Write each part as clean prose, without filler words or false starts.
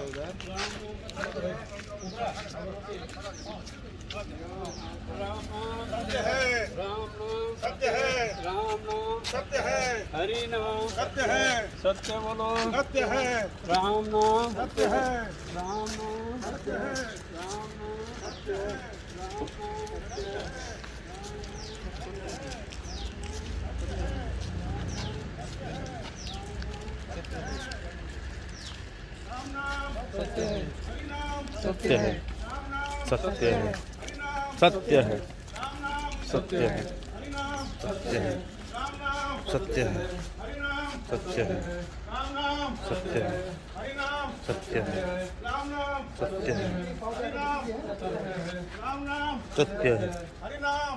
उधर। सत्य है, सत्य है, सत्य है, हरि नाम सत्य है, सत्य बोलो सत्य है, राम नाम सत्य है, राम नाम सत्य है, राम नाम सत्य है, राम नाम सत्य है, हरि नाम सत्य है, राम नाम सत्य है, हरि नाम सत्य है, राम नाम सत्य है, हरि नाम सत्य है, राम नाम सत्य है, हरि नाम सत्य है, राम नाम सत्य है, हरि नाम सत्य है, राम नाम सत्य है, हरि नाम राम नाम सत्य है, हरि नाम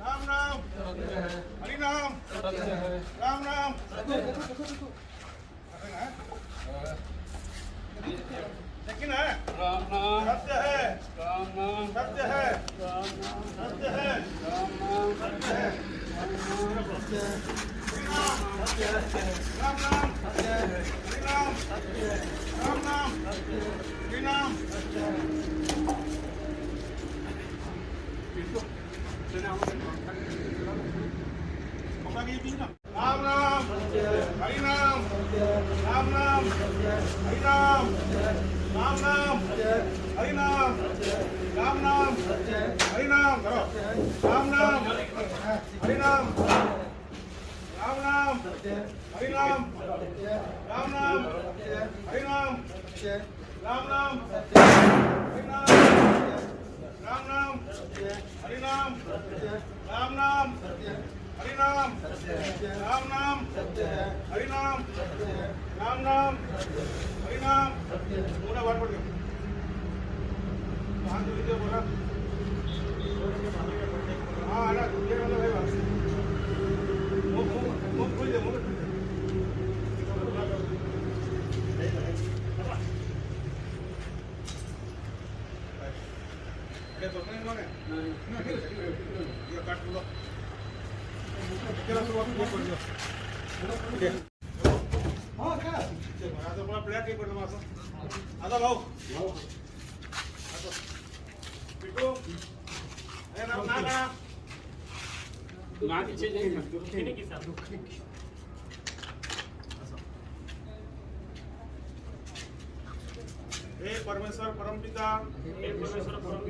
राम नाम हरि नाम राम नाम लेकिन है राम नाम सत्य है, राम नाम सत्य है, राम नाम सत्य है, राम नाम सत्य है, हरि नाम राम नाम हरि नाम राम नाम हरि नाम राम नाम हरि नाम राम नाम हरि नाम राम नाम हरि नाम राम नाम हरि नाम राम नाम हरि नाम राम नाम हरि नाम राम नाम हरि नाम राम नाम हरि नाम राम नाम हरि नाम राम नाम हरि नाम राम नाम हरि नाम राम नाम हरि नाम पूरा बार पढ़ हाथ लीजिए बोला हाँ आना ये वाला भाई बात मुंह खोल दे मुंह क्या तो नहीं माने ये काट लो क्या शुरुआत ये कर दियो हां क्या आता बड़ा प्लेट के कर मासो आता भाऊ आता पिटो ए ना ना ना मागचे जे दुखणे की साथ हे परमेश्वर परमपिता हे परमेश्वर परम